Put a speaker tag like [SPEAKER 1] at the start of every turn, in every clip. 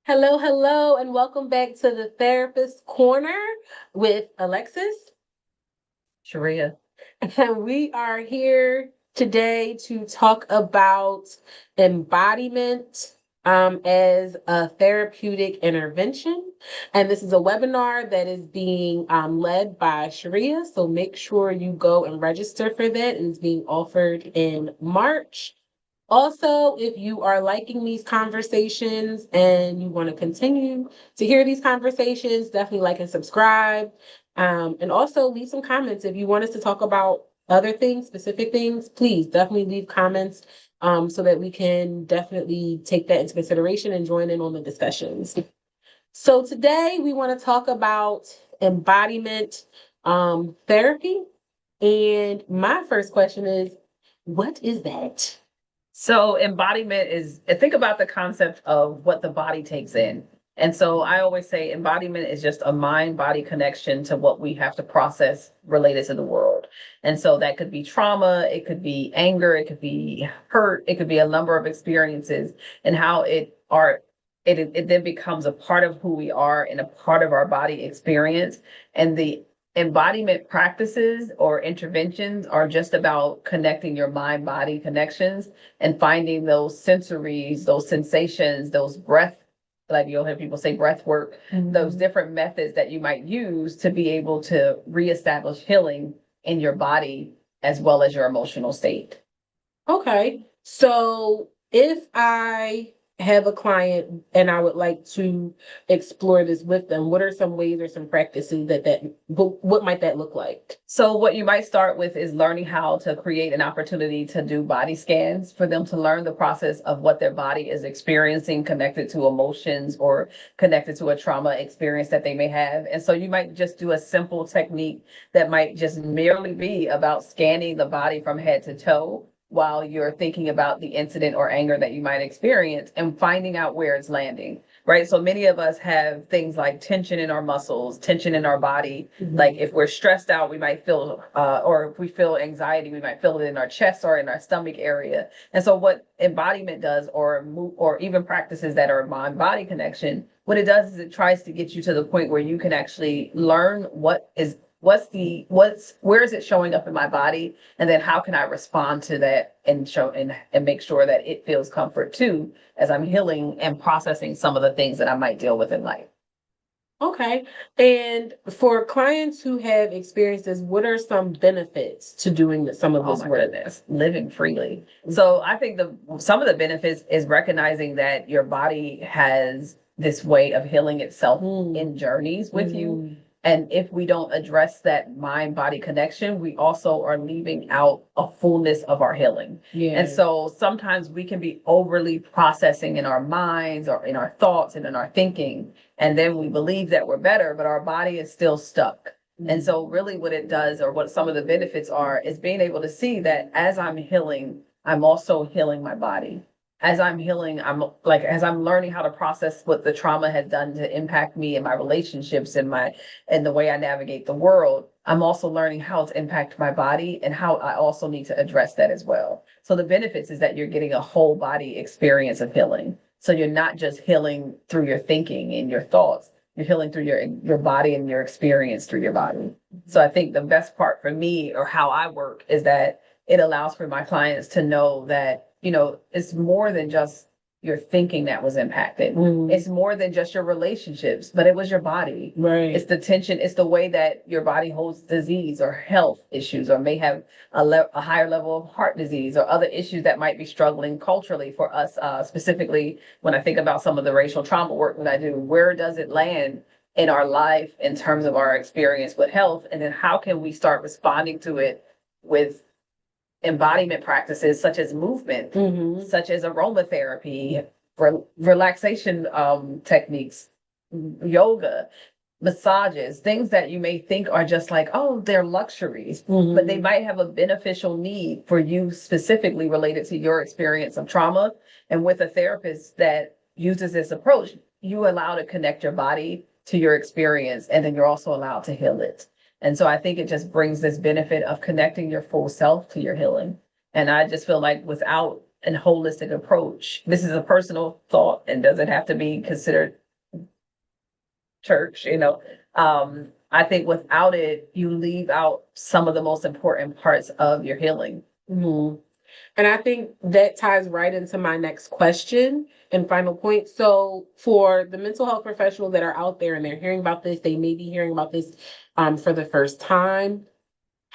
[SPEAKER 1] Hello, hello, and welcome back to the Therapist Corner with Alexis.
[SPEAKER 2] Sharia.
[SPEAKER 1] And we are here today to talk about embodiment as a therapeutic intervention. And this is a webinar that is being led by Sharia. So make sure you go and register for that. It's being offered in March. Also, if you are liking these conversations and you want to continue to hear these conversations, definitely like and subscribe. And also leave some comments. If you want us to talk about other things, specific things, please definitely leave comments so that we can definitely take that into consideration and join in on the discussions. So today we want to talk about embodiment therapy. And my first question is, what is that?
[SPEAKER 2] So embodiment is, think about the concept of what the body takes in. And so I always say embodiment is just a mind-body connection to what we have to process related to the world. And so that could be trauma, it could be anger, it could be hurt, it could be a number of experiences, and how it then becomes a part of who we are and a part of our body experience. And the embodiment practices or interventions are just about connecting your mind body connections and finding those sensories, those sensations, those breath, like you'll hear people say breath work, those different methods that you might use to be able to reestablish healing in your body as well as your emotional state.
[SPEAKER 1] Okay. So if I have a client and I would like to explore this with them, what are some ways or some practices what might that look like?
[SPEAKER 2] So what you might start with is learning how to create an opportunity to do body scans for them to learn the process of what their body is experiencing connected to emotions or connected to a trauma experience that they may have. And so you might just do a simple technique that might just merely be about scanning the body from head to toe while you're thinking about the incident or anger that you might experience and finding out where it's landing, right? So many of us have things like tension in our muscles, tension in our body. Mm-hmm. Like if we're stressed out, we might feel, or if we feel anxiety, we might feel it in our chest or in our stomach area. And so what embodiment does, or even practices that are mind-body connection, what it does is it tries to get you to the point where you can actually learn where is it showing up in my body, and then how can I respond to that and make sure that it feels comfort too as I'm healing and processing some of the things that I might deal with in life.
[SPEAKER 1] Okay. And for clients who have experiences, what are some benefits to doing some of this work?
[SPEAKER 2] Goodness, living freely. So I think some of the benefits is recognizing that your body has this way of healing itself in journeys with you. And if we don't address that mind-body connection, we also are leaving out a fullness of our healing. Yeah. And so sometimes we can be overly processing in our minds or in our thoughts and in our thinking. And then we believe that we're better, but our body is still stuck. And so really what it does, or what some of the benefits are, is being able to see that as I'm healing, I'm also healing my body. As I'm healing, as I'm learning how to process what the trauma has done to impact me and my relationships and the way I navigate the world, I'm also learning how to impact my body and how I also need to address that as well. So the benefits is that you're getting a whole body experience of healing. So you're not just healing through your thinking and your thoughts, you're healing through your body and your experience through your body. So I think the best part for me, or how I work, is that it allows for my clients to know that, it's more than just your thinking that was impacted. It's more than just your relationships, but it was your body. Right. It's the tension. It's the way that your body holds disease or health issues, or may have a higher level of heart disease or other issues that might be struggling culturally for us. Specifically, when I think about some of the racial trauma work that I do, where does it land in our life in terms of our experience with health? And then how can we start responding to it with embodiment practices such as movement, such as aromatherapy, relaxation techniques, yoga, massages, things that you may think are just like, oh, they're luxuries, but they might have a beneficial need for you specifically related to your experience of trauma. And with a therapist that uses this approach, you allow to connect your body to your experience, and then you're also allowed to heal it. And so I think it just brings this benefit of connecting your full self to your healing. And I just feel like without and holistic approach, this is a personal thought and doesn't have to be considered church, I think without it, you leave out some of the most important parts of your healing.
[SPEAKER 1] Mm-hmm. And I think that ties right into my next question and final point. So for the mental health professionals that are out there and they're hearing about this, they may be hearing about this for the first time.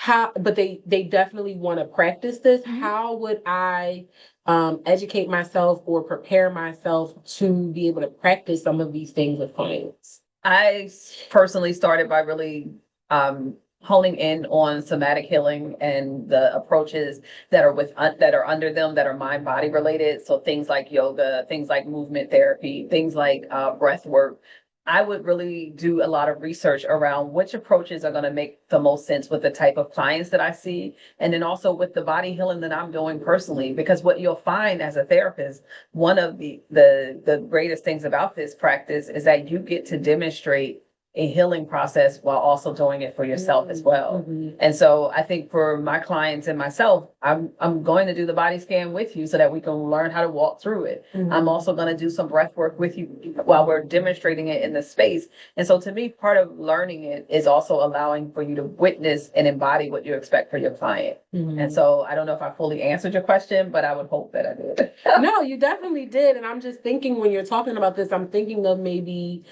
[SPEAKER 1] But they definitely want to practice this.
[SPEAKER 2] Mm-hmm.
[SPEAKER 1] How would I educate myself or prepare myself to be able to practice some of these things with clients?
[SPEAKER 2] I personally started by really honing in on somatic healing and the approaches that are under them that are mind body related. So things like yoga, things like movement therapy, things like breath work. I would really do a lot of research around which approaches are going to make the most sense with the type of clients that I see, and then also with the body healing that I'm doing personally. Because what you'll find as a therapist, one of the greatest things about this practice is that you get to demonstrate a healing process while also doing it for yourself as well.
[SPEAKER 1] Mm-hmm.
[SPEAKER 2] And so I think for my clients and myself, I'm going to do the body scan with you so that we can learn how to walk through it.
[SPEAKER 1] Mm-hmm.
[SPEAKER 2] I'm also going to do some breath work with you while we're demonstrating it in the space. And so to me, part of learning it is also allowing for you to witness and embody what you expect for your client.
[SPEAKER 1] Mm-hmm.
[SPEAKER 2] And so I don't know if I fully answered your question, but I would hope that I did.
[SPEAKER 1] No, you definitely did. And I'm just thinking when you're talking about this, I'm thinking of maybe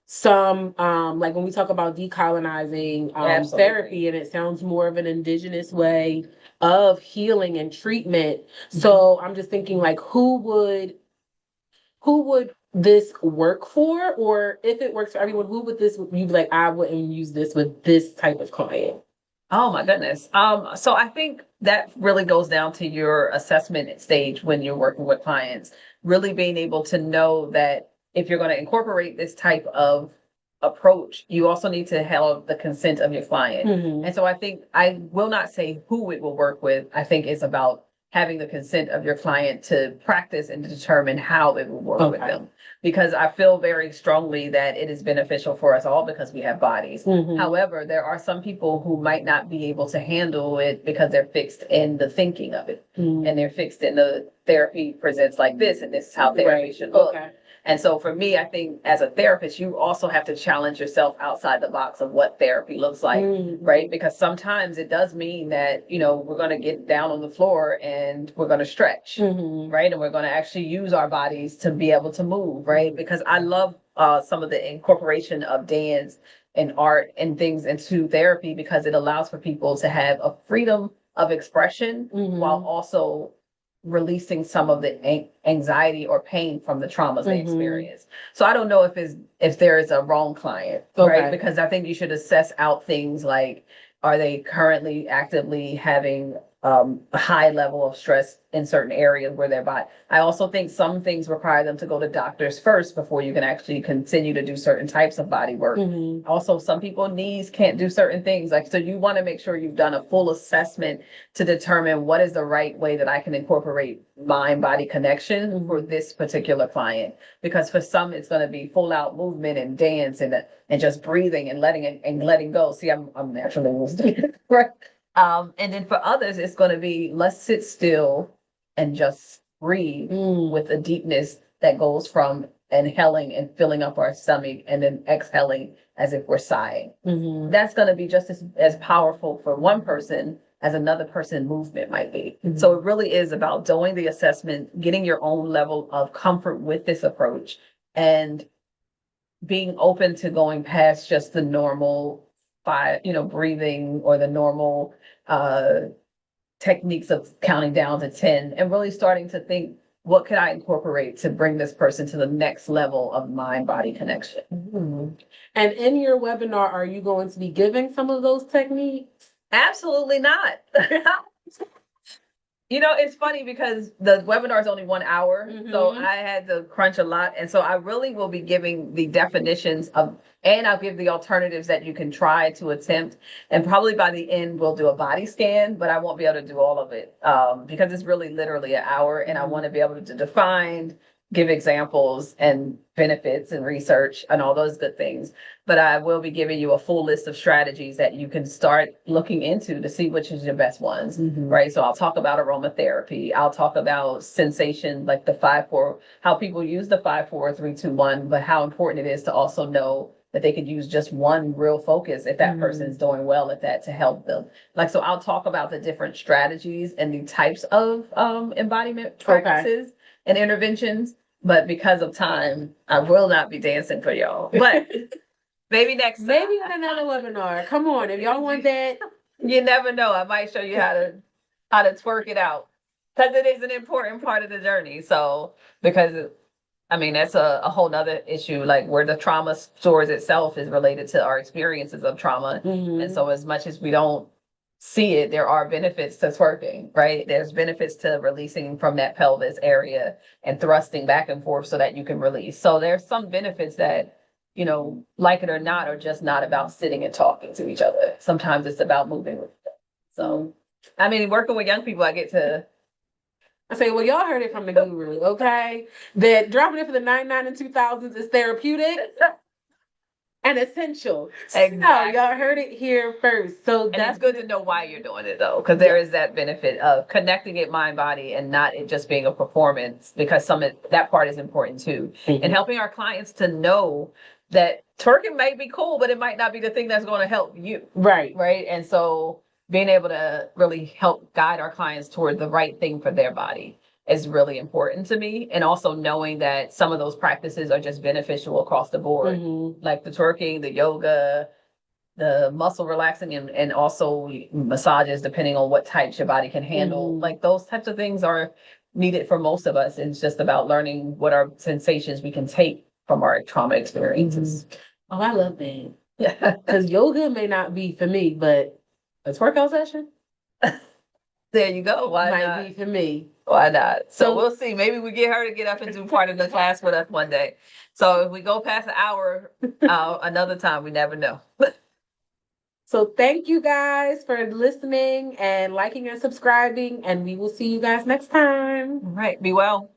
[SPEAKER 1] some like when we talk about decolonizing therapy, and it sounds more of an indigenous way of healing and treatment. Mm-hmm. So I'm just thinking like who would this work for, or if it works for everyone, who would this you'd be like, I wouldn't use this with this type of client?
[SPEAKER 2] Oh my goodness. So I think that really goes down to your assessment stage when you're working with clients, really being able to know that if you're going to incorporate this type of approach, you also need to have the consent of your client.
[SPEAKER 1] Mm-hmm.
[SPEAKER 2] And so I think I will not say who it will work with. I think it's about having the consent of your client to practice and to determine how it will work with them. Because I feel very strongly that it is beneficial for us all because we have bodies.
[SPEAKER 1] Mm-hmm.
[SPEAKER 2] However, there are some people who might not be able to handle it because they're fixed in the thinking of it.
[SPEAKER 1] Mm-hmm.
[SPEAKER 2] And they're fixed in the therapy presents like this, and this is how therapy should look. And so for me, I think as a therapist, you also have to challenge yourself outside the box of what therapy looks like, right? Because sometimes it does mean that, we're going to get down on the floor and we're going to stretch, right? And we're going to actually use our bodies to be able to move, right? Because I love some of the incorporation of dance and art and things into therapy because it allows for people to have a freedom of expression while also releasing some of the anxiety or pain from the traumas they experience. So I don't know if there is a wrong client, right? Because I think you should assess out things like, are they currently actively having a high level of stress in certain areas where they're body. I also think some things require them to go to doctors first before you can actually continue to do certain types of body work. Also, some people knees can't do certain things. So you want to make sure you've done a full assessment to determine what is the right way that I can incorporate mind-body connection for this particular client. Because for some, it's going to be full out movement and dance and just breathing and letting go. See, I'm naturally right. And then for others, it's going to be let's sit still and just breathe with a deepness that goes from inhaling and filling up our stomach and then exhaling as if we're sighing. That's going to be just as powerful for one person as another person movement might be. So it really is about doing the assessment, getting your own level of comfort with this approach, and being open to going past just the normal breathing or the normal techniques of counting down to 10 and really starting to think, what could I incorporate to bring this person to the next level of mind-body connection?
[SPEAKER 1] And in your webinar, are you going to be giving some of those techniques?
[SPEAKER 2] Absolutely not. It's funny because the webinar is only 1 hour, so I had to crunch a lot. And so I really will be giving the definitions and I'll give the alternatives that you can try to attempt. And probably by the end, we'll do a body scan, but I won't be able to do all of it because it's really literally an hour. And I want to be able to define give examples and benefits and research and all those good things. But I will be giving you a full list of strategies that you can start looking into to see which is your best ones, right? So I'll talk about aromatherapy. I'll talk about sensation, like the 5-4, how people use the 5-4-3-2-1, but how important it is to also know that they could use just one real focus if that person is doing well at that to help them. Like, so I'll talk about the different strategies and the types of embodiment practices and interventions. But because of time, I will not be dancing for y'all. But maybe next time.
[SPEAKER 1] Maybe in another webinar. Come on, if y'all want that.
[SPEAKER 2] You never know. I might show you how to twerk it out. Because it is an important part of the journey. So because I mean, that's a whole nother issue, like where the trauma stores itself is related to our experiences of trauma. And so as much as we don't see it, there are benefits to twerking, right? There's benefits to releasing from that pelvis area and thrusting back and forth so that you can release. So there's some benefits that, you know, like it or not, are just not about sitting and talking to each other. Sometimes it's about moving with them. So, I mean, working with young people, I get to
[SPEAKER 1] I say, well, y'all heard it from the guru, okay? That dropping it for the 99 and 2000s is therapeutic and essential.
[SPEAKER 2] Exactly.
[SPEAKER 1] So y'all heard it here first. So
[SPEAKER 2] that's good to know why you're doing it though, because there is that benefit of connecting it mind, body, and not it just being a performance, because that part is important too. And helping our clients to know that twerking might be cool, but it might not be the thing that's going to help you.
[SPEAKER 1] Right.
[SPEAKER 2] Right. And so being able to really help guide our clients toward the right thing for their body is really important to me. And also knowing that some of those practices are just beneficial across the board, like the twerking, the yoga, the muscle relaxing, and also massages, depending on what types your body can handle. Like those types of things are needed for most of us. It's just about learning what are sensations we can take from our trauma experiences.
[SPEAKER 1] Oh, I love that.
[SPEAKER 2] Yeah.
[SPEAKER 1] Because yoga may not be for me, but a twerkout session?
[SPEAKER 2] There you go. Why
[SPEAKER 1] might
[SPEAKER 2] not?
[SPEAKER 1] Be for me.
[SPEAKER 2] Why not? So we'll see. Maybe we get her to get up and do part of the class with us one day. So if we go past an hour, another time, we never know.
[SPEAKER 1] So thank you guys for listening and liking and subscribing, and we will see you guys next time.
[SPEAKER 2] All right. Be well.